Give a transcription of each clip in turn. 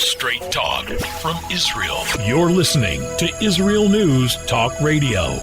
Straight talk from Israel. You're listening to Israel News Talk Radio.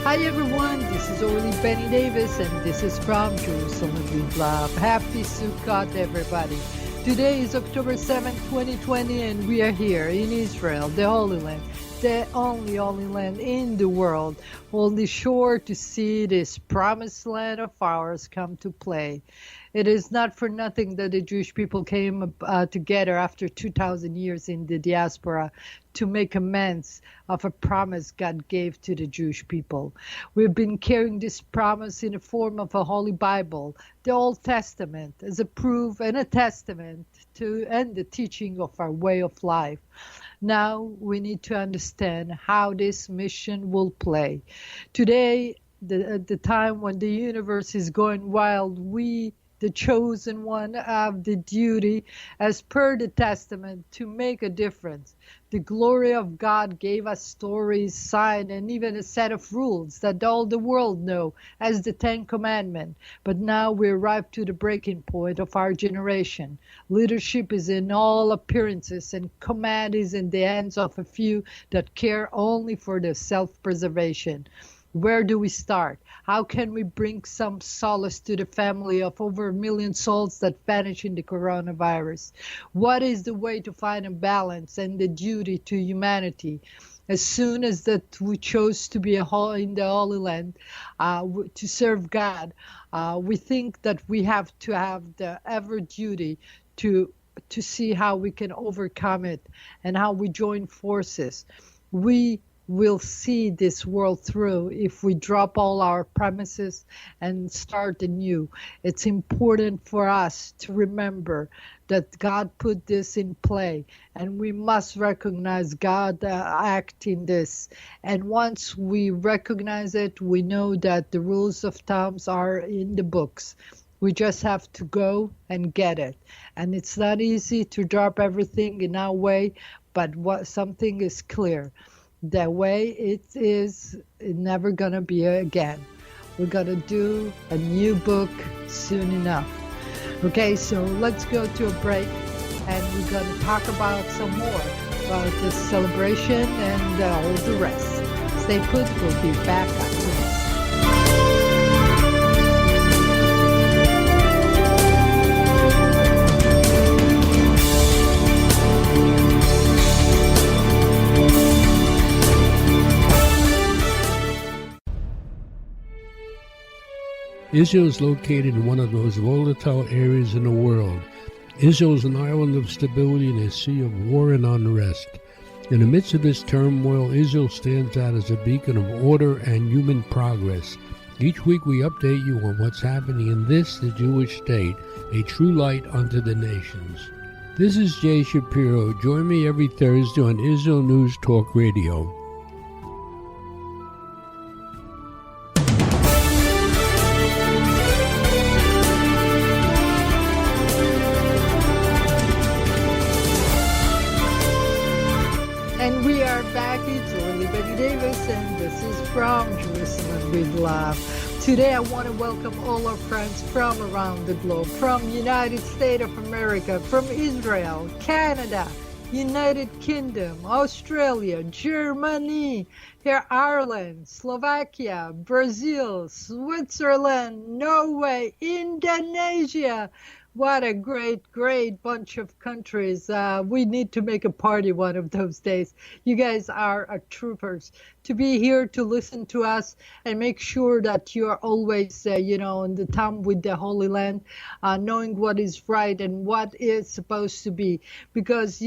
Hi everyone, this is Orly Benny Davis and this is from Jerusalem with Love. Happy Sukkot everybody. Today is October 7th, 2020 and we are here in Israel, the Holy Land, the only Holy Land in the world, only sure to see this promised land of ours come to play. It is not for nothing that the Jewish people came together after 2,000 years in the diaspora to make amends of a promise God gave to the Jewish people. We've been carrying this promise in the form of a Holy Bible, the Old Testament, as a proof and a testament to and the teaching of our way of life. Now we need to understand how this mission will play. Today, at the time when the universe is going wild, we, the chosen one, have the duty, as per the testament, to make a difference. The glory of God gave us stories, signs, and even a set of rules that all the world know as the Ten Commandments. But now we arrive to the breaking point of our generation. Leadership is in all appearances, and command is in the hands of a few that care only for their self-preservation. Where do we start? How can we bring some solace to the family of over 1 million souls that vanished in the coronavirus? What is the way to find a balance and the duty to humanity? As soon as that we chose to be in the Holy Land, to serve God, we think that we have to have the ever duty to see how we can overcome it and how we join forces. We will see this world through if we drop all our premises and start anew. It's important for us to remember that God put this in play, and we must recognize God act in this. And once we recognize it, we know that the rules of thumbs are in the books. We just have to go and get it. And it's not easy to drop everything in our way, but something is clear. The way it is never gonna be again. We're gonna do a new book soon enough. Okay, so let's go to a break and we're gonna talk about some more about this celebration and all the rest. Stay put, we'll be back after this. Israel is located in one of the most volatile areas in the world. Israel is an island of stability in a sea of war and unrest. In the midst of this turmoil, Israel stands out as a beacon of order and human progress. Each week we update you on what's happening in this, the Jewish state, a true light unto the nations. This is Jay Shapiro. Join me every Thursday on Israel News Talk Radio. And we are back. It's Orly Benny Davis, and this is from Jerusalem with Love. Today I want to welcome all our friends from around the globe, from United States of America, from Israel, Canada, United Kingdom, Australia, Germany, here Ireland, Slovakia, Brazil, Switzerland, Norway, Indonesia. What a great, great bunch of countries. We need to make a party one of those days. You guys are troopers. To be here to listen to us and make sure that you are always, in the time with the Holy Land, knowing what is right and what is supposed to be. Because,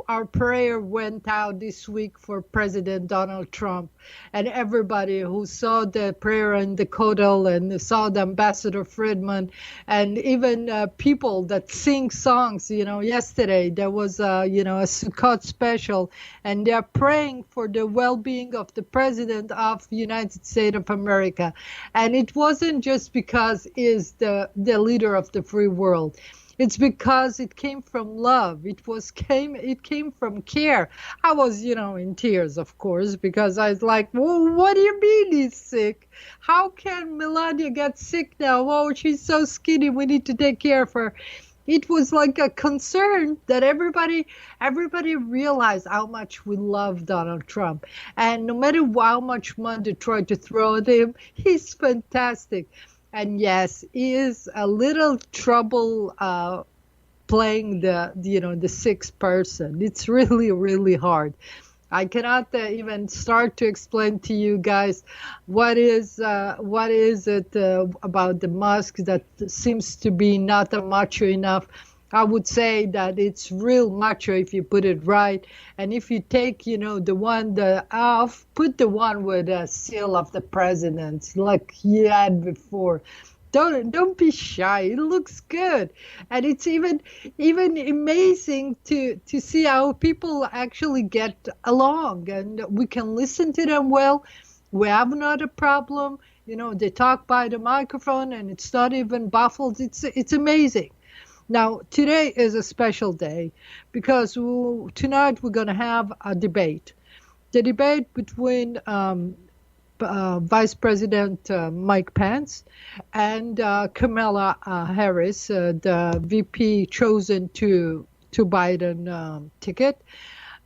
our prayer went out this week for President Donald Trump. And everybody who saw the prayer in the Kotel and saw the Ambassador Friedman and even people that sing songs, yesterday there was, a Sukkot special, and they're praying for the well-being of the President of the United States of America. And it wasn't just because he's the leader of the free world. It's because it came from love. It came from care. I was, in tears, of course, because I was like, well, what do you mean he's sick? How can Melania get sick now? Oh, she's so skinny. We need to take care of her. It was like a concern that everybody realized how much we love Donald Trump. And no matter how much money they try to throw at him, he's fantastic. And yes, he is a little trouble playing the sixth person. It's really, really hard. I cannot even start to explain to you guys what is it about the Musk that seems to be not a macho enough. I would say that it's real macho if you put it right. And if you take, the one put the one with a seal of the president, like he had before. Don't be shy. It looks good, and it's even amazing to see how people actually get along, and we can listen to them well. We have not a problem. They talk by the microphone, and it's not even baffled. It's amazing. Now, today is a special day because tonight we're going to have a debate. The debate between Vice President Mike Pence and Kamala Harris, the VP chosen to Biden ticket.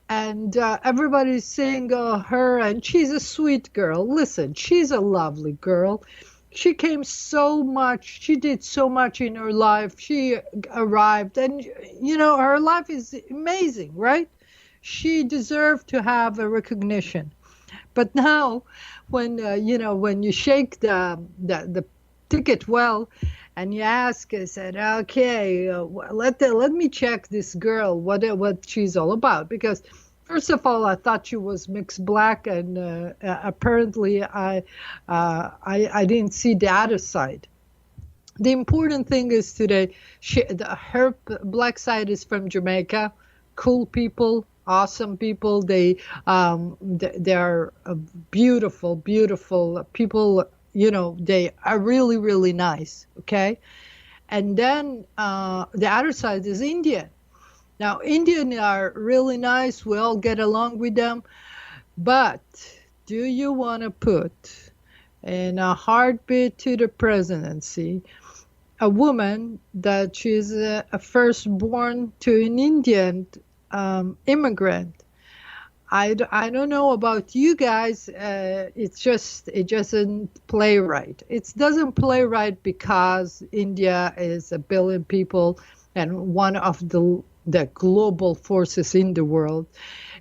And everybody's saying her, and she's a sweet girl. Listen, she's a lovely girl. She did so much in her life. She arrived, and her life is amazing, right? She deserved to have a recognition. But now, when you shake the ticket well, and you ask, I said, okay, let me check this girl, what she's all about, because first of all, I thought she was mixed black, and apparently I didn't see the other side. The important thing is today, her black side is from Jamaica, cool people. Awesome people. They are beautiful people. They are really, really nice. Okay, and then the other side is Indian. Now, Indian are really nice. We all get along with them. But do you want to put in a heartbeat to the presidency a woman that she's a firstborn to an Indian immigrant? I don't know about you guys. It doesn't play right. It doesn't play right because India is 1 billion people and one of the global forces in the world.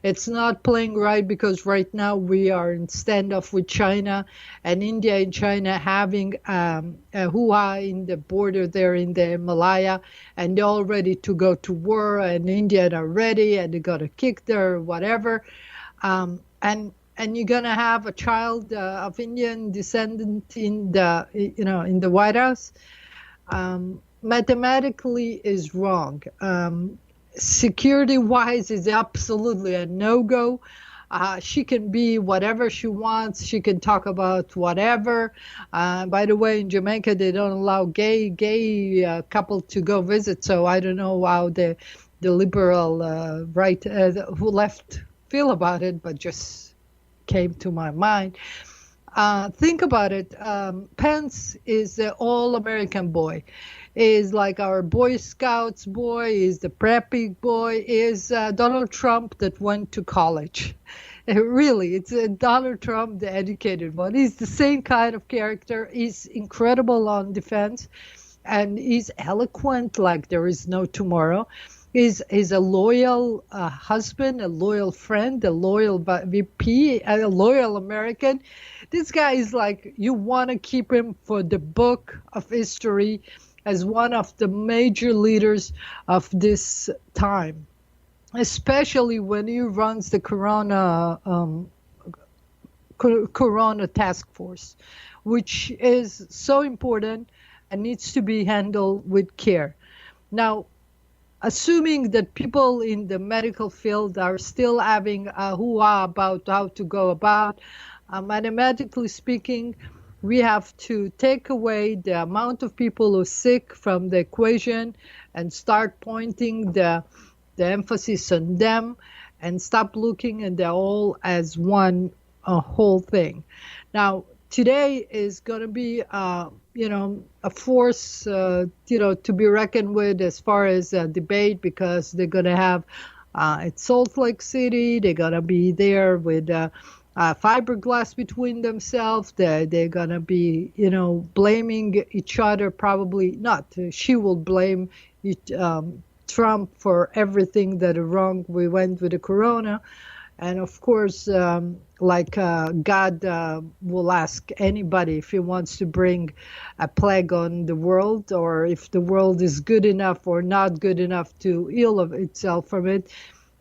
It's not playing right because right now we are in standoff with China, and India and China having a hoo-ha in the border there in the Himalaya, and they're all ready to go to war, and India are ready, and they got to kick their whatever, and you're gonna have a child of Indian descendant in the White House. Mathematically is wrong. Security-wise is absolutely a no-go. She can be whatever she wants. She can talk about whatever. By the way, in Jamaica, they don't allow gay couple to go visit. So I don't know how the liberal right who left feel about it, but just came to my mind. Think about it. Pence is an all-American boy. Is like our Boy Scouts boy, is the preppy boy, is Donald Trump that went to college. Really, it's Donald Trump, the educated one. He's the same kind of character. He's incredible on defense, and he's eloquent like there is no tomorrow. He's a loyal husband, a loyal friend, a loyal VP, a loyal American. This guy is like, you want to keep him for the book of history as one of the major leaders of this time, especially when he runs the Corona task force, which is so important and needs to be handled with care. Now, assuming that people in the medical field are still having a hoo-ha about how to go about, mathematically speaking, We have to take away the amount of people who are sick from the equation and start pointing the emphasis on them and stop looking at the all as one whole thing. Now, today is going to be, a force, to be reckoned with as far as debate, because they're going to have at Salt Lake City, they're going to be there with fiberglass between themselves. They're going to be, blaming each other. Probably not. She will blame Trump for everything that wrong we went with the corona. And of course, God will ask anybody if he wants to bring a plague on the world, or if the world is good enough or not good enough to heal of itself from it.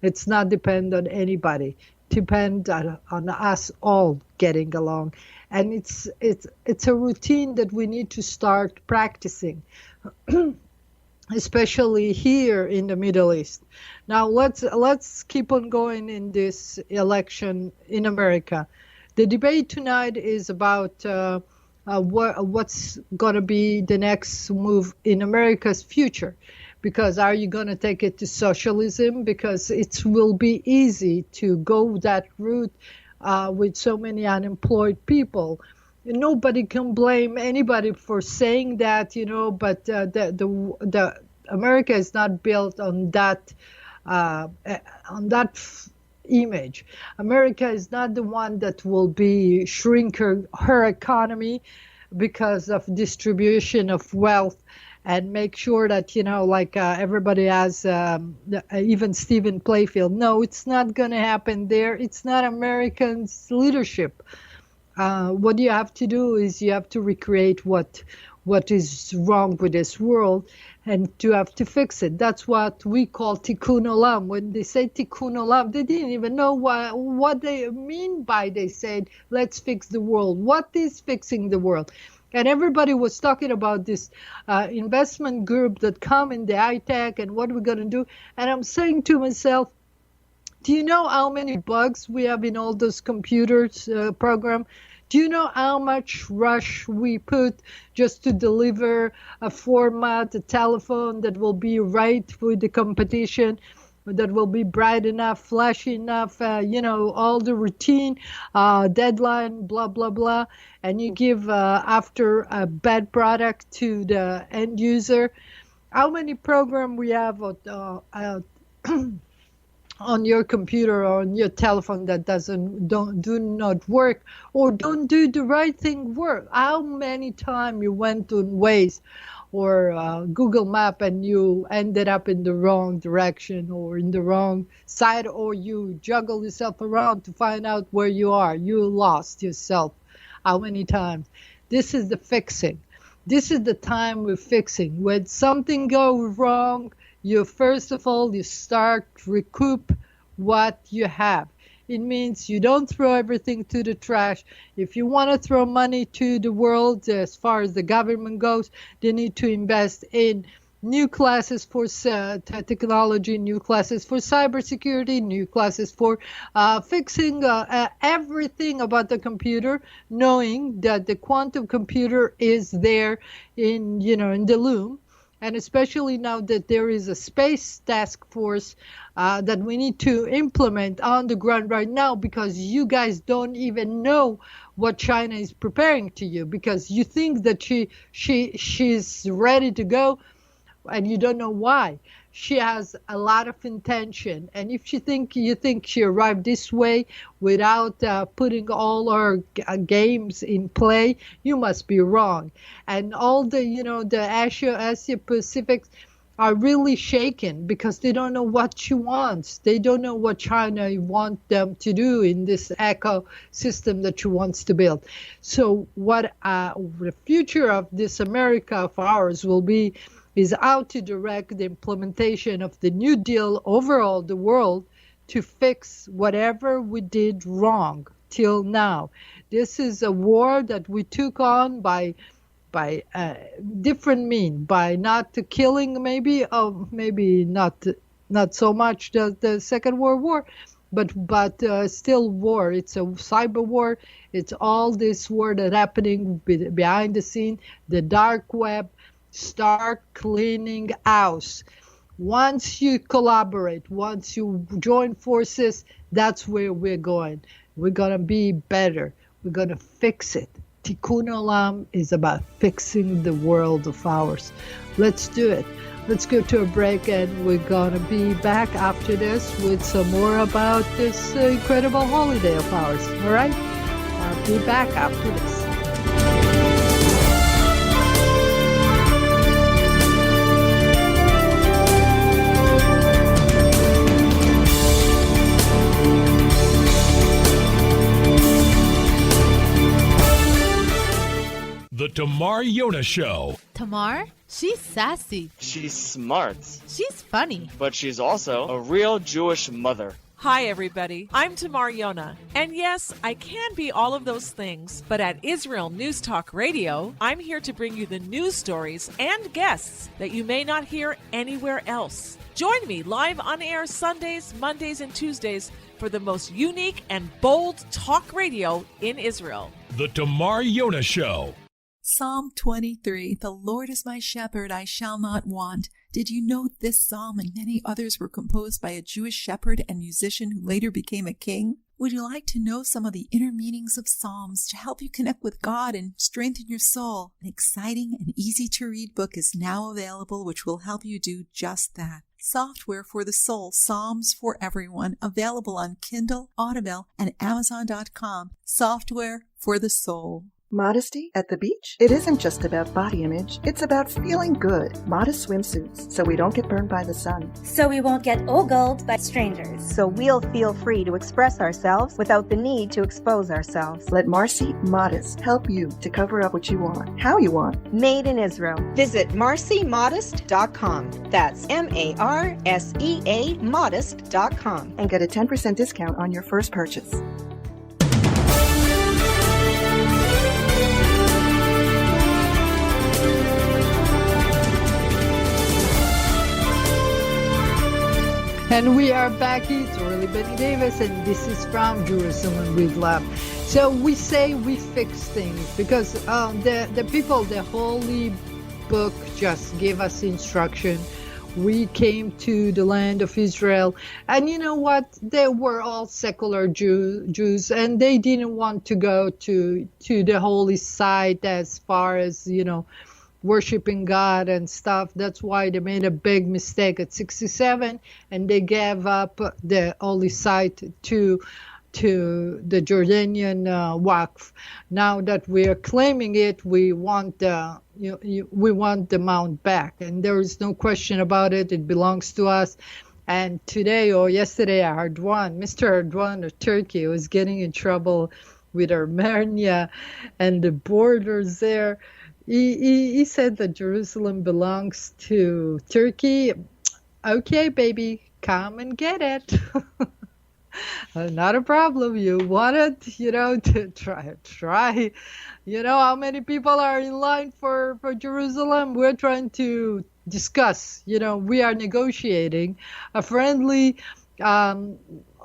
It's not depend on anybody. Depend on us all getting along. And it's a routine that we need to start practicing. Especially here in the Middle East. Now let's keep on going in this election in America. The debate tonight is about what's going to be the next move in America's future. Because are you going to take it to socialism? Because it will be easy to go that route with so many unemployed people. Nobody can blame anybody for saying that, but the America is not built on that image. America is not the one that will be shrink her economy because of distribution of wealth, and make sure that, everybody has, even Stephen Playfield. No, it's not going to happen there. It's not Americans' leadership. What you have to do is you have to recreate what is wrong with this world, and you have to fix it. That's what we call tikkun olam. When they say tikkun olam, they didn't even know what they mean by they said, let's fix the world. What is fixing the world? And everybody was talking about this investment group that come in the high tech and what we're going to do. And I'm saying to myself, do you know how many bugs we have in all those computers program? Do you know how much rush we put just to deliver a format, a telephone that will be right with the competition, that will be bright enough, flashy enough, all the routine, deadline, blah, blah, blah. And you give after a bad product to the end user. How many program we have on your computer or on your telephone that do not work, or don't do the right thing work? How many times you went on Waze or Google Map and you ended up in the wrong direction or in the wrong side, or you juggle yourself around to find out where you are? You lost yourself. How many times? This is the fixing. This is the time we're fixing. When something goes wrong, you first of all, you start recoup what you have. It means you don't throw everything to the trash. If you want to throw money to the world, as far as the government goes, they need to invest in new classes for technology, new classes for cybersecurity, new classes for fixing everything about the computer, knowing that the quantum computer is there in the loom. And especially now that there is a space task force that we need to implement on the ground right now, because you guys don't even know what China is preparing to you, because you think that she's ready to go, and you don't know why. She has a lot of intention, and if you think she arrived this way without putting all her games in play, you must be wrong. And all the Asia Pacific are really shaken because they don't know what she wants. They don't know what China wants them to do in this ecosystem that she wants to build. So what the future of this America of ours will be is how to direct the implementation of the New Deal overall the world to fix whatever we did wrong till now. This is a war that we took on by different means, by not killing maybe not so much the Second World War, but still war. It's a cyber war. It's all this war that's happening behind the scene. The dark web. Start cleaning house. Once you collaborate, once you join forces, that's where we're going. We're going to be better. We're going to fix it. Tikkun Olam is about fixing the world of ours. Let's do it. Let's go to a break, and we're going to be back after this with some more about this incredible holiday of ours. All right? I'll be back after this. The Tamar Yona Show. Tamar? She's sassy. She's smart. She's funny. But she's also a real Jewish mother. Hi, everybody. I'm Tamar Yona. And yes, I can be all of those things. But at Israel News Talk Radio, I'm here to bring you the news stories and guests that you may not hear anywhere else. Join me live on air Sundays, Mondays, and Tuesdays for the most unique and bold talk radio in Israel. The Tamar Yona Show. Psalm 23, the Lord is my shepherd, I shall not want. Did you know this psalm and many others were composed by a Jewish shepherd and musician who later became a king? Would you like to know some of the inner meanings of psalms to help you connect with God and strengthen your soul? An exciting and easy-to-read book is now available which will help you do just that. Software for the Soul, Psalms for Everyone, available on Kindle, Audible, and Amazon.com. Software for the Soul. Modesty at the beach? It isn't just about body image. It's about feeling good. Modest swimsuits, so we don't get burned by the sun. So we won't get ogled by strangers. So we'll feel free to express ourselves without the need to expose ourselves. Let Marcy Modest help you to cover up what you want, how you want. Made in Israel. Visit marcymodest.com. That's MARSEA modest.com. And get a 10% discount on your first purchase. And we are back. It's Orly Benny Davis, and this is from Jerusalem with Love. So we say we fix things because the people, the Holy Book just gave us instruction. We came to the land of Israel, and you know what? They were all secular Jews, and they didn't want to go to the holy site as far as, worshiping God and stuff. That's why they made a big mistake at 67, and they gave up the holy site to the Jordanian Waqf. Now that we are claiming it, we want we want the mount back, and there is no question about it. It belongs to us. And today or yesterday, Mr. Erdogan of Turkey was getting in trouble with Armenia and the borders there. He said that Jerusalem belongs to Turkey. Okay, baby, come and get it. Not a problem. You want it, to try. You know how many people are in line for Jerusalem? We're trying to discuss. We are negotiating a friendly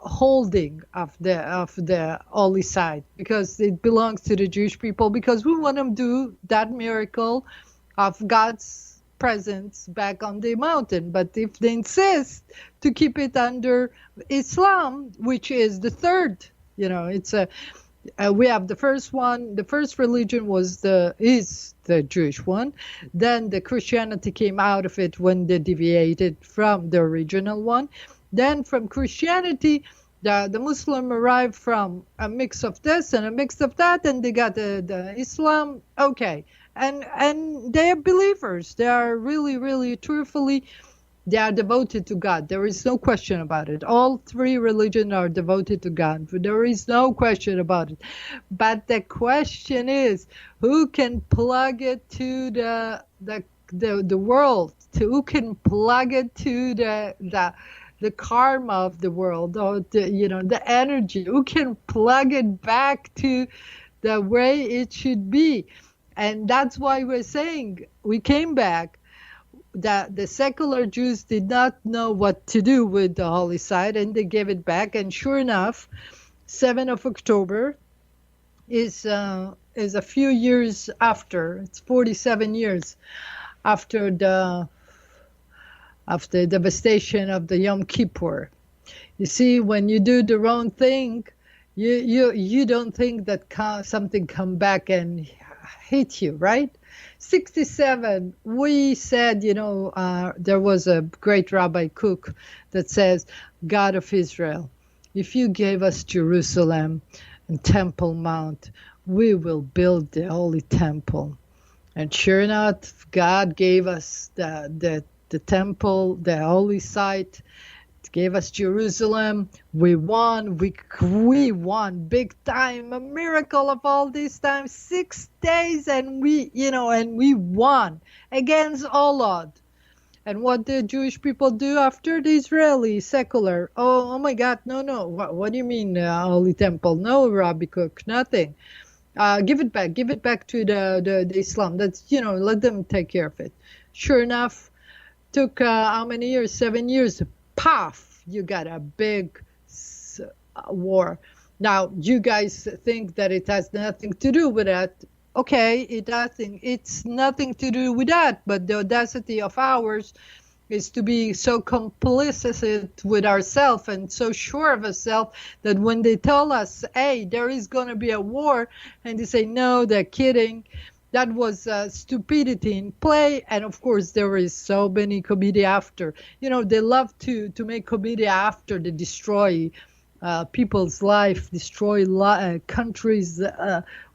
holding of the holy site because it belongs to the Jewish people, because we want to do that miracle of God's presence back on the mountain. But if they insist to keep it under Islam, which is the third, it's we have the first one. The first religion is the Jewish one. Then the Christianity came out of it when they deviated from the original one. Then from Christianity, the Muslim arrived from a mix of this and a mix of that, and they got the Islam. Okay, and they are believers. They are really, really, truthfully, they are devoted to God. There is no question about it. All three religions are devoted to God. There is no question about it. But the question is, who can plug it to the world? Who can plug it to the karma of the world, or the energy? Who can plug it back to the way it should be? And that's why we're saying we came back. that the secular Jews did not know what to do with the holy site, and they gave it back. And sure enough, 7th of October is a few years after. It's 47 years after the devastation of the Yom Kippur. You see, when you do the wrong thing, you don't think that something come back and hit you, right? 67, we said, there was a great Rabbi Cook that says, God of Israel, if you gave us Jerusalem and Temple Mount, we will build the Holy Temple. And sure enough, God gave us the temple, the holy site, gave us Jerusalem. We won. We won big time. A miracle of all this time. 6 days, and we won against all odds. And what did Jewish people do after the Israeli secular? Oh my God, no. What do you mean, Holy Temple? No, Rabbi Cook, nothing. Give it back to the Islam. That's, let them take care of it. Sure enough, took how many years? 7 years. Paf, you got a big war. Now, you guys think that it has nothing to do with that. Okay, it's nothing to do with that, but the audacity of ours is to be so complicit with ourselves and so sure of ourselves that when they tell us, hey, there is going to be a war, and they say, no, they're kidding. That was stupidity in play, and of course there is so many comedy after. They love to make comedy after they destroy people's life, destroy countries,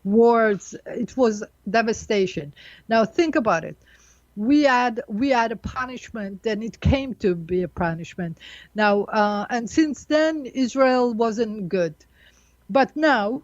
wars. It was devastation. Now think about it. We had a punishment, and it came to be a punishment. Now and since then Israel wasn't good, but now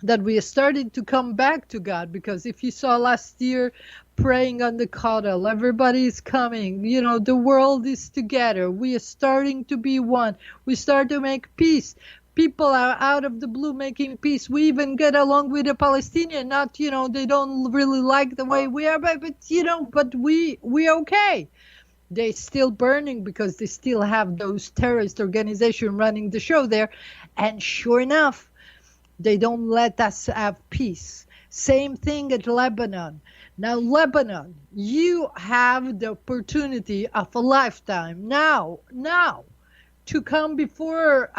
that we are starting to come back to God, because if you saw last year praying on the Kotel, everybody is coming, the world is together, we are starting to be one, we start to make peace. People are out of the blue making peace. We even get along with the Palestinians. Not, they don't really like the way we are, but we okay. They're still burning because they still have those terrorist organizations running the show there. And sure enough, they don't let us have peace. Same thing at Lebanon. Now, Lebanon, you have the opportunity of a lifetime now, to come before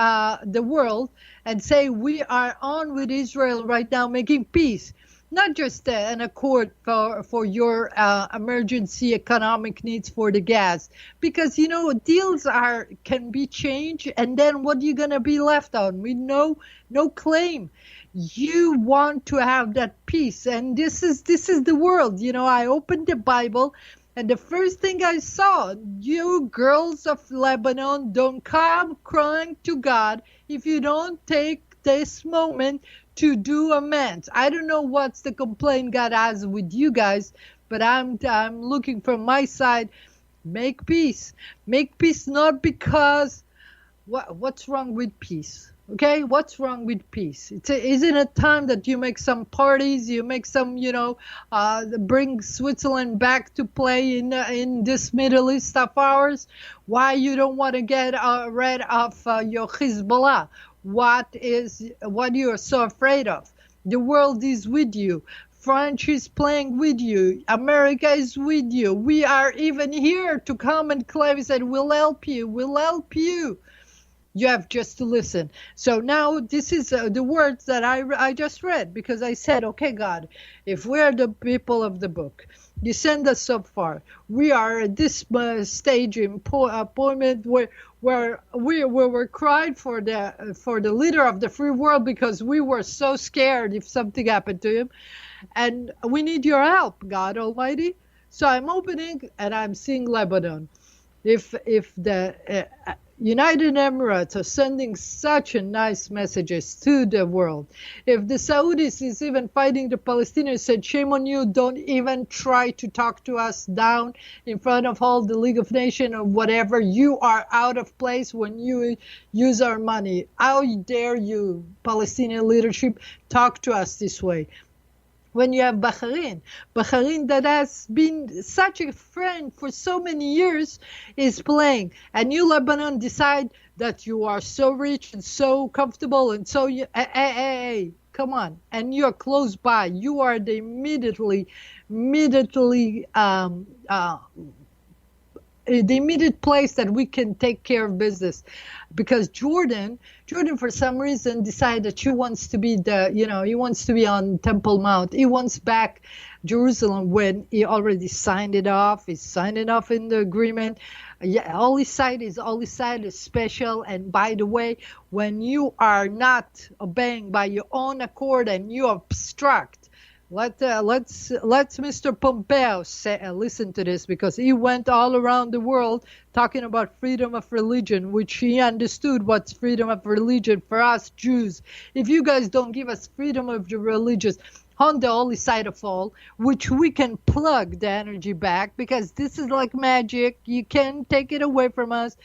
the world and say, we are on with Israel right now, making peace. Not just an accord for your emergency economic needs for the gas. Because, deals can be changed, and then what are you going to be left on? With no claim. You want to have that peace, and this is the world. I opened the Bible, and the first thing I saw, you girls of Lebanon, don't come crying to God if you don't take this moment to do amends. I don't know what's the complaint God has with you guys, but I'm looking from my side. Make peace. Make peace, not because what's wrong with peace? Okay, what's wrong with peace? Isn't it time that you make some parties, you make some, bring Switzerland back to play in this Middle East of ours? Why you don't want to get rid of your Hezbollah? What you are so afraid of? The world is with you. France is playing with you. America is with you. We are even here to come and claim that we'll help you. We'll help you. You have just to listen. So now this is the words that I just read, because I said, okay, God, if we are the people of the book, you send us so far. We are at this stage in appointment where we were cried for the leader of the free world, because we were so scared if something happened to him, and we need your help, God Almighty. So I'm opening and I'm seeing Lebanon. If the United Emirates are sending such a nice messages to the world. If the Saudis is even fighting the Palestinians, said, shame on you, don't even try to talk to us down in front of all the League of Nations or whatever. You are out of place when you use our money. How dare you, Palestinian leadership, talk to us this way? When you have Bahrain that has been such a friend for so many years, is playing, and you, Lebanon, decide that you are so rich and so comfortable and so hey, come on, and you're close by. You are the immediately the immediate place that we can take care of business, because Jordan for some reason decided that he wants to be he wants to be on Temple Mount. He wants back Jerusalem when he already signed it off. He signed it off in the agreement. Yeah, Holy site is special. And by the way, when you are not obeying by your own accord and you obstruct, let's Mr. Pompeo listen to this, because he went all around the world talking about freedom of religion, which he understood what's freedom of religion for us Jews. If you guys don't give us freedom of the religious on the holy side of all, which we can plug the energy back, because this is like magic. You can't take it away from us,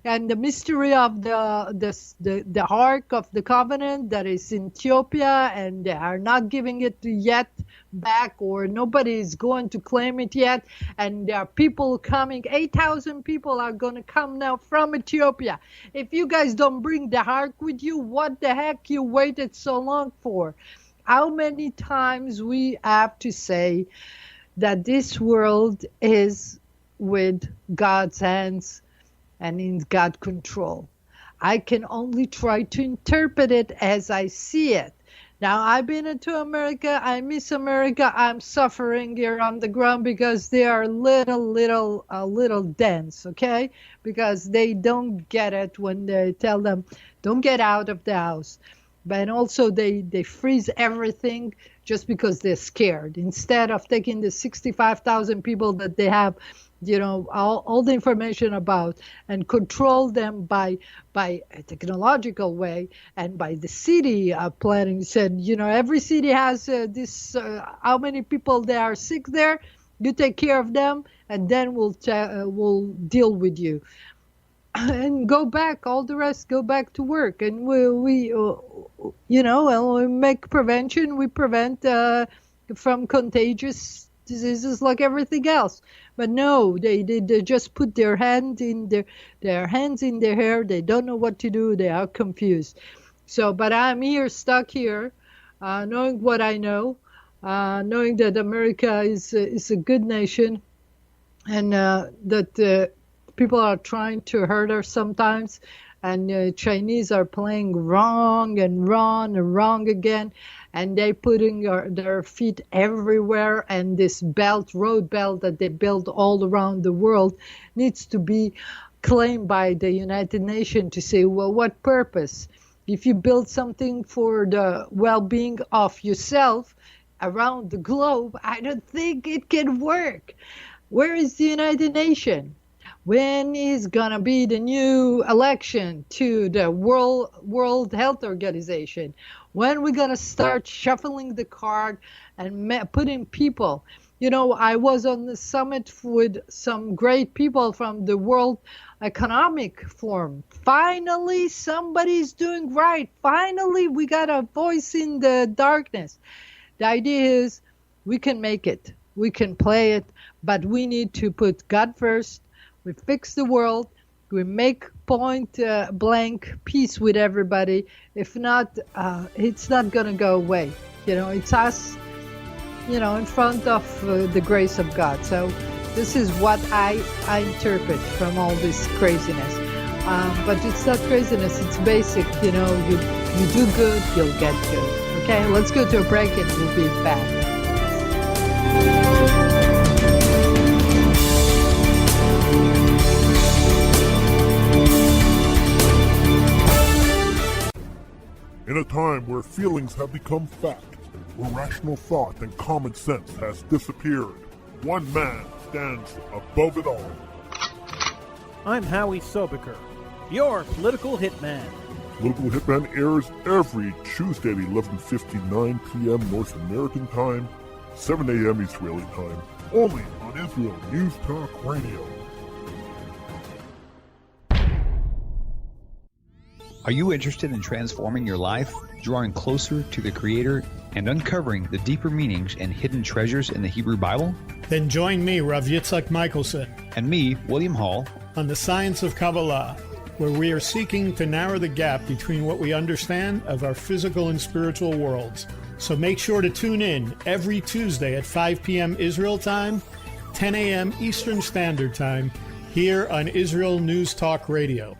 And the mystery of the Ark of the Covenant that is in Ethiopia, and they are not giving it yet back, or nobody is going to claim it yet. And there are people coming. 8,000 people are going to come now from Ethiopia. If you guys don't bring the Ark with you, what the heck you waited so long for? How many times we have to say that this world is with God's hands and in God's control? I can only try to interpret it as I see it. Now, I've been into America. I miss America. I'm suffering here on the ground because they are little dense, okay? Because they don't get it when they tell them, don't get out of the house. But also they freeze everything just because they're scared. Instead of taking the 65,000 people that they have, all the information about, and control them by a technological way, and by the city planning. Said, every city has this, how many people they are sick there. You take care of them, and then we'll deal with you. And go back, all the rest go back to work. And we make prevention. We prevent from contagious diseases like everything else. But no, they just put their hands in their hair. They don't know what to do. They are confused. So, but I'm stuck here, knowing what I know, knowing that America is a good nation, and that people are trying to hurt us sometimes, and Chinese are playing wrong again, and they putting their feet everywhere. And this road belt that they build all around the world needs to be claimed by the United Nations to say, well, what purpose? If you build something for the well-being of yourself around the globe, I don't think it can work. Where is the United Nations? When is going to be the new election to the World Health Organization? When are we going to start shuffling the card and putting people? I was on the summit with some great people from the World Economic Forum. Finally, somebody's doing right. Finally, we got a voice in the darkness. The idea is we can make it. We can play it, but we need to put God first. We fix the world. We make point blank peace with everybody. If not, it's not going to go away. It's us, in front of the grace of God. So this is what I interpret from all this craziness. But it's not craziness. It's basic. You do good, you'll get good. Okay, let's go to a break and we'll be back. In a time where feelings have become fact, where rational thought and common sense has disappeared, one man stands above it all. I'm Howie Sobaker, your political hitman. Political Hitman airs every Tuesday at 11:59 p.m. North American time, 7 a.m. Israeli time, only on Israel News Talk Radio. Are you interested in transforming your life, drawing closer to the Creator, and uncovering the deeper meanings and hidden treasures in the Hebrew Bible? Then join me, Rav Yitzhak Michelson, and me, William Hall, on the Science of Kabbalah, where we are seeking to narrow the gap between what we understand of our physical and spiritual worlds. So make sure to tune in every Tuesday at 5 p.m. Israel time, 10 a.m. Eastern Standard Time, here on Israel News Talk Radio.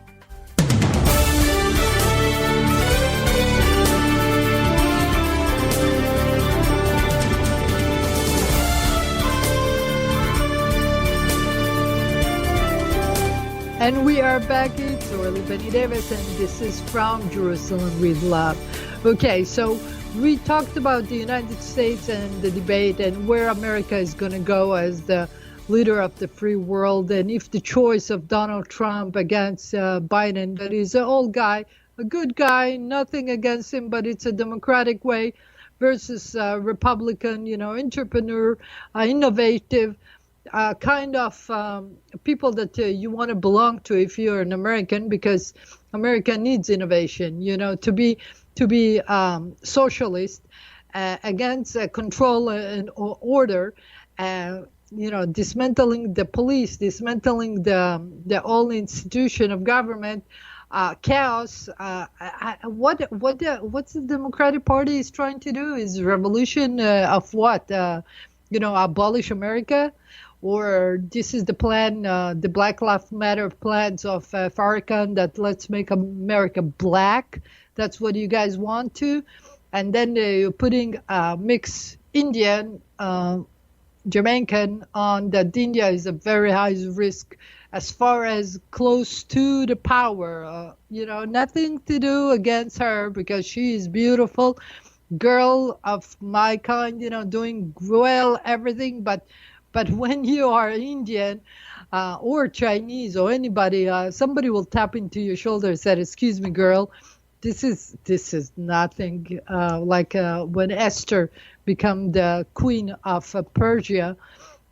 And we are back. It's Orly Benny Davis, and this is From Jerusalem with Love. Okay, so we talked about the United States and the debate and where America is going to go as the leader of the free world, and if the choice of Donald Trump against Biden, that is an old guy, a good guy, nothing against him, but it's a democratic way, versus Republican, entrepreneur, innovative, kind of people that you want to belong to if you're an American, because America needs innovation, to be socialist, against control and order, dismantling the police, dismantling the whole institution of government, chaos. What's the Democratic Party is trying to do? Is revolution of what? Abolish America? Or this is the plan, the Black Lives Matter plans of Farrakhan, that let's make America black. That's what you guys want to. And then you're putting mixed Indian, Jamaican on that. India is a very high risk as far as close to the power. Nothing to do against her because she is beautiful. Girl of my kind, doing well, everything. But when you are Indian or Chinese or anybody, somebody will tap into your shoulder and say, "Excuse me, girl, this is nothing." Like when Esther became the queen of Persia,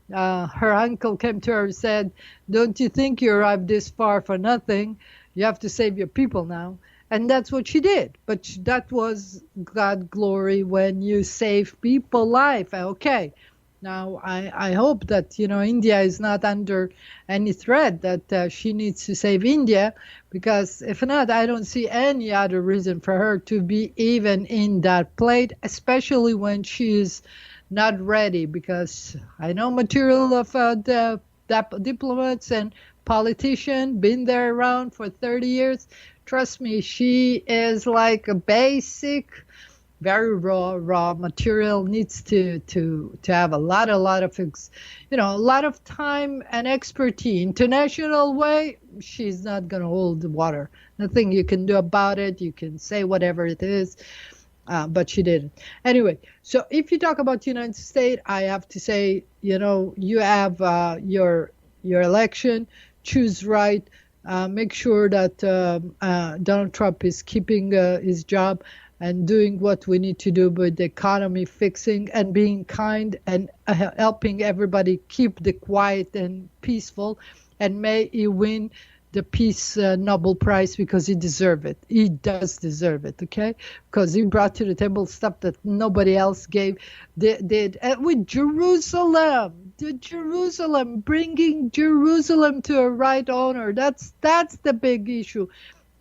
her uncle came to her and said, "Don't you think you arrived this far for nothing? You have to save your people now." And that's what she did. But that was God glory when you save people life. Okay. Now, I hope that, India is not under any threat, that she needs to save India, because if not, I don't see any other reason for her to be even in that plate, especially when she is not ready, because I know material of the diplomats and politicians, been there around for 30 years. Trust me, she is like a basic, very raw material, needs to have a lot of a lot of time and expertise. International way, she's not going to hold the water. Nothing you can do about it. You can say whatever it is, but she didn't. Anyway, so if you talk about the United States, I have to say, you have your election, choose right. Make sure that Donald Trump is keeping his job and doing what we need to do with the economy, fixing and being kind and helping everybody keep the quiet and peaceful. And may he win the Peace Nobel Prize, because he deserves it. He does deserve it, okay? Because he brought to the table stuff that nobody else did. With Jerusalem, bringing Jerusalem to a right owner. That's the big issue.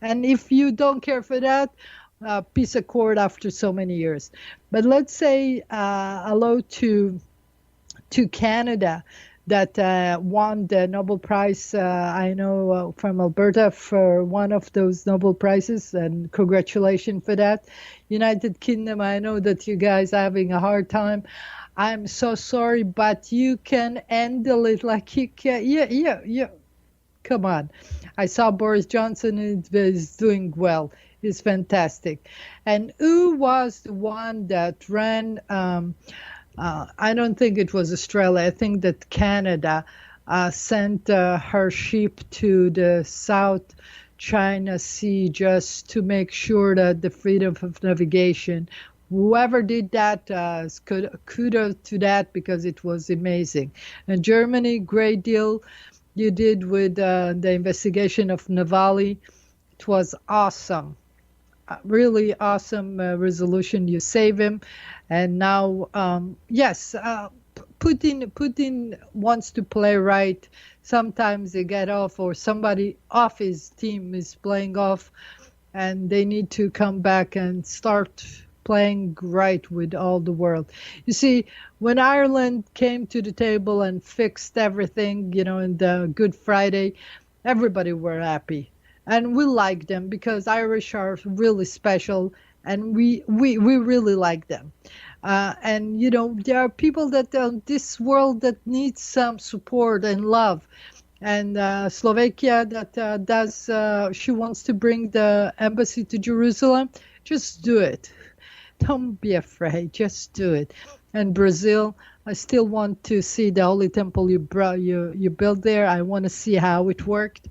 And if you don't care for that, peace accord after so many years. But let's say hello to Canada, that won the Nobel Prize, I know from Alberta, for one of those Nobel Prizes, and congratulations for that. United Kingdom, I know that you guys are having a hard time. I'm so sorry, but you can handle it like you can. Yeah. Come on. I saw Boris Johnson is doing well. He's fantastic. And who was the one that ran? I don't think it was Australia. I think that Canada sent her ship to the South China Sea just to make sure that the freedom of navigation. Whoever did that, kudos to that, because it was amazing. And Germany, great deal you did with the investigation of Navalny. It was awesome. really awesome resolution. You save him, and now, yes, Putin wants to play right. Sometimes they get off, or somebody off his team is playing off, and they need to come back and start playing right with all the world. You see, when Ireland came to the table and fixed everything, in the Good Friday, everybody were happy. And we like them because Irish are really special, and we really like them. And there are people that this world that needs some support and love. And Slovakia that does, she wants to bring the embassy to Jerusalem. Just do it. Don't be afraid. Just do it. And Brazil, I still want to see the Holy Temple you built there. I want to see how it worked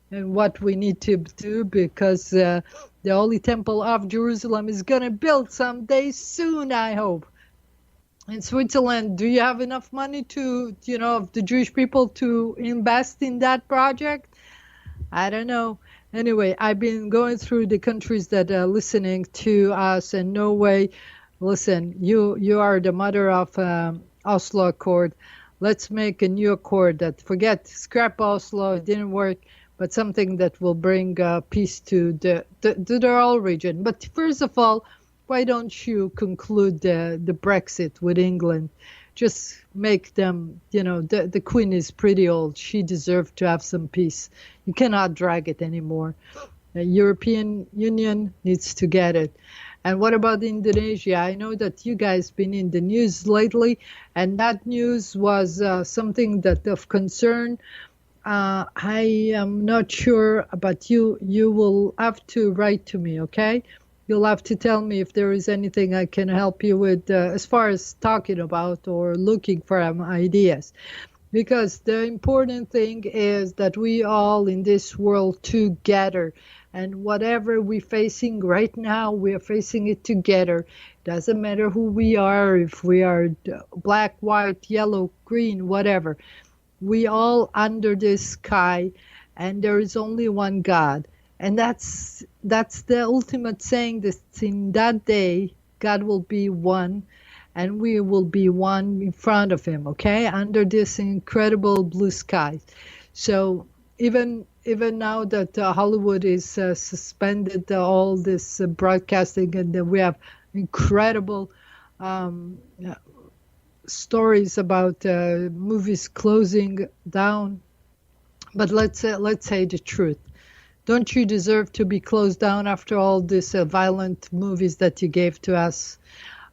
and what we need to do, because the Holy Temple of Jerusalem is going to build someday soon, I hope. In Switzerland, do you have enough money to, of the Jewish people to invest in that project? I don't know. Anyway, I've been going through the countries that are listening to us, and Norway, listen, you are the mother of Oslo Accord. Let's make a new accord that scrap Oslo, it didn't work, but something that will bring peace to the whole region. But first of all, why don't you conclude the Brexit with England? Just make them, the Queen is pretty old. She deserves to have some peace. You cannot drag it anymore. The European Union needs to get it. And what about Indonesia? I know that you guys been in the news lately, and that news was something that of concern. I am not sure, but you will have to write to me, okay? You'll have to tell me if there is anything I can help you with as far as talking about or looking for ideas. Because the important thing is that we all in this world together. And whatever we're facing right now, we are facing it together. Doesn't matter who we are, if we are black, white, yellow, green, whatever. We all under this sky, and there is only one God. And that's the ultimate saying, that in that day, God will be one, and we will be one in front of him, okay? Under this incredible blue sky. So even now that Hollywood is suspended all this broadcasting, and we have incredible stories about movies closing down. But let's say the truth. Don't you deserve to be closed down after all these violent movies that you gave to us?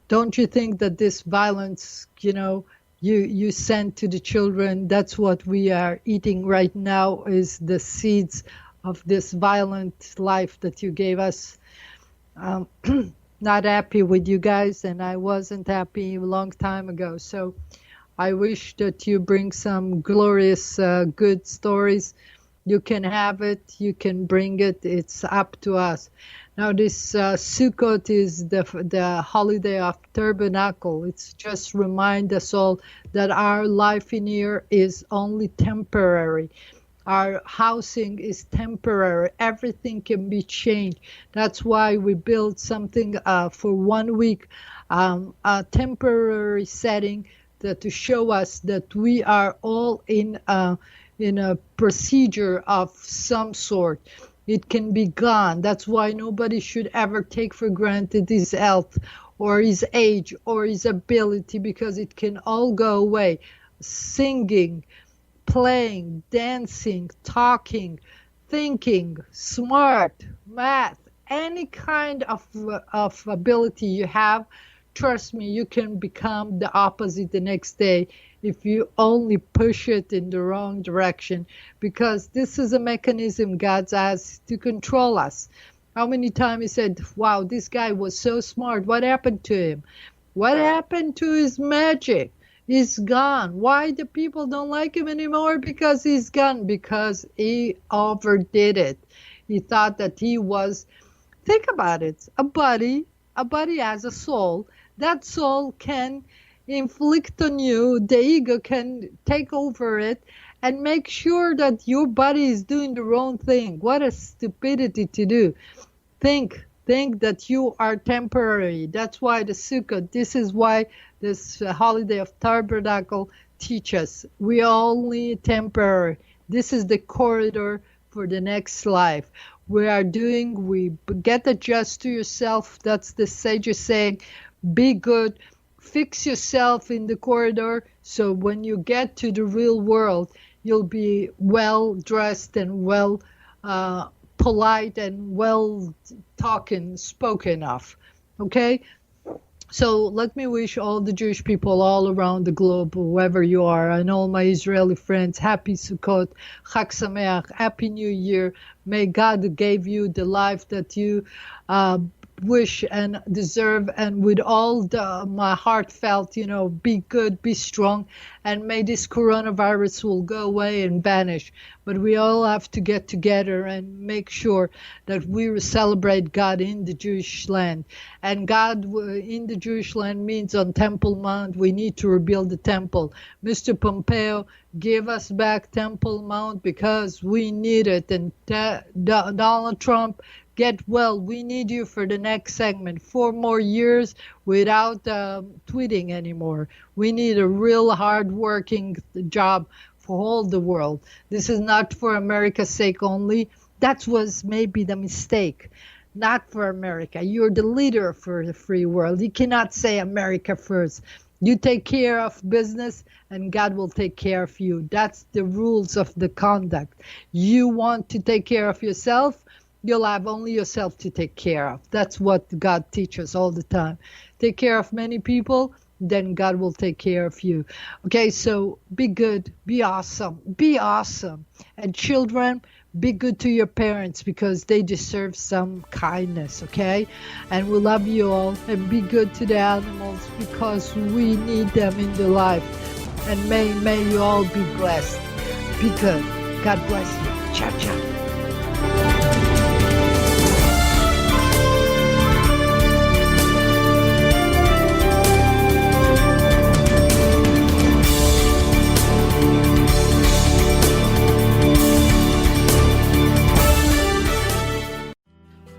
Don't you think that this violence, you sent to the children, that's what we are eating right now, is the seeds of this violent life that you gave us? Not happy with you guys, and I wasn't happy a long time ago. So I wish that you bring some glorious, good stories. You can have it, you can bring it, it's up to us. Now this Sukkot is the holiday of tabernacle. It's just remind us all that our life in here is only temporary. Our housing is temporary. Everything can be changed. That's why we build something for 1 week, a temporary setting to show us that we are all in a procedure of some sort. It can be gone. That's why nobody should ever take for granted his health or his age or his ability, because it can all go away. Singing, playing, dancing, talking, thinking, smart, math, any kind of ability you have, trust me, you can become the opposite the next day if you only push it in the wrong direction, because this is a mechanism God has to control us. How many times he said, wow, this guy was so smart. What happened to him? What happened to his magic? He's gone. Why the people don't like him anymore? Because he's gone. Because he overdid it. He thought that he was, think about it, a body has a soul. That soul can inflict on you, the ego can take over it and make sure that your body is doing the wrong thing. What a stupidity to do. Think think that you are temporary. That's why the Sukkot, this is why this holiday of Tabernacle teaches we are only temporary. This is the corridor for the next life. We get adjust to yourself. That's the sages saying, be good, fix yourself in the corridor, so when you get to the real world, you'll be well dressed and well polite and well spoken of. Okay? So let me wish all the Jewish people all around the globe, whoever you are, and all my Israeli friends, happy Sukkot, Chag Sameach, Happy New Year. May God give you the life that you wish and deserve, and with all my heartfelt, be good, be strong, and may this coronavirus will go away and vanish. But we all have to get together and make sure that we celebrate God in the Jewish land. And God in the Jewish land means on Temple Mount, we need to rebuild the temple. Mr. Pompeo, give us back Temple Mount because we need it. And Donald Trump, get well. We need you for the next segment. 4 more years without tweeting anymore. We need a real hard-working job for all the world. This is not for America's sake only. That was maybe the mistake. Not for America. You're the leader for the free world. You cannot say America first. You take care of business and God will take care of you. That's the rules of the conduct. You want to take care of yourself, you'll have only yourself to take care of. That's what God teaches all the time. Take care of many people, then God will take care of you. Okay, so be good, be awesome, be awesome. And children, be good to your parents because they deserve some kindness, okay? And we love you all. And be good to the animals because we need them in the life. And may you all be blessed. Be good. God bless you. Ciao, ciao.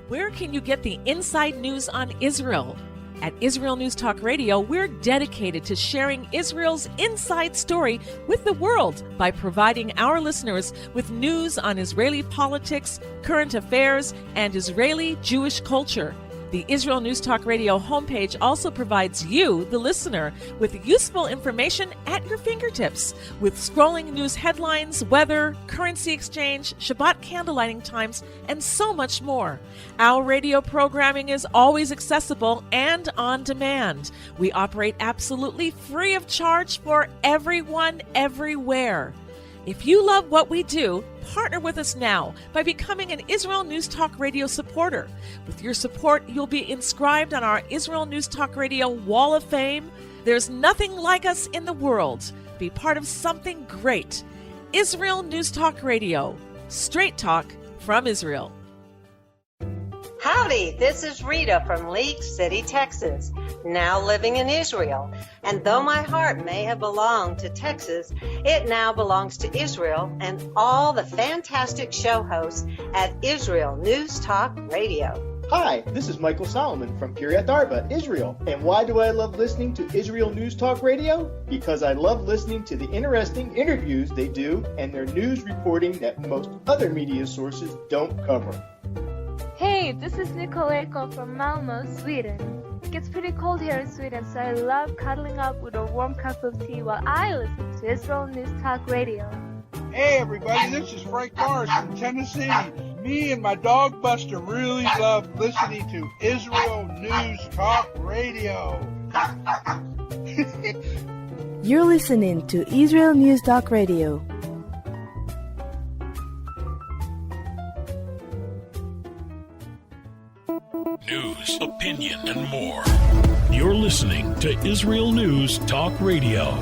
Where can you get the inside news on Israel? At Israel News Talk Radio, we're dedicated to sharing Israel's inside story with the world by providing our listeners with news on Israeli politics, current affairs, and Israeli Jewish culture. The Israel News Talk Radio homepage also provides you, the listener, with useful information at your fingertips, with scrolling news headlines, weather, currency exchange, Shabbat candlelighting times, and so much more. Our radio programming is always accessible and on demand. We operate absolutely free of charge for everyone, everywhere. If you love what we do, partner with us now by becoming an Israel News Talk Radio supporter. With your support, you'll be inscribed on our Israel News Talk Radio Wall of Fame. There's nothing like us in the world. Be part of something great. Israel News Talk Radio. Straight talk from Israel. Howdy, this is Rita from League City, Texas, now living in Israel. And though my heart may have belonged to Texas, it now belongs to Israel and all the fantastic show hosts at Israel News Talk Radio. Hi, this is Michael Solomon from Kiryat Arba, Israel. And why do I love listening to Israel News Talk Radio? Because I love listening to the interesting interviews they do and their news reporting that most other media sources don't cover. Hey, this is Nicoleko from Malmö, Sweden. It gets pretty cold here in Sweden, so I love cuddling up with a warm cup of tea while I listen to Israel News Talk Radio. Hey everybody, this is Frank Morris from Tennessee. Me and my dog Buster really love listening to Israel News Talk Radio. You're listening to Israel News Talk Radio. News, opinion, and more. You're listening to Israel News Talk Radio.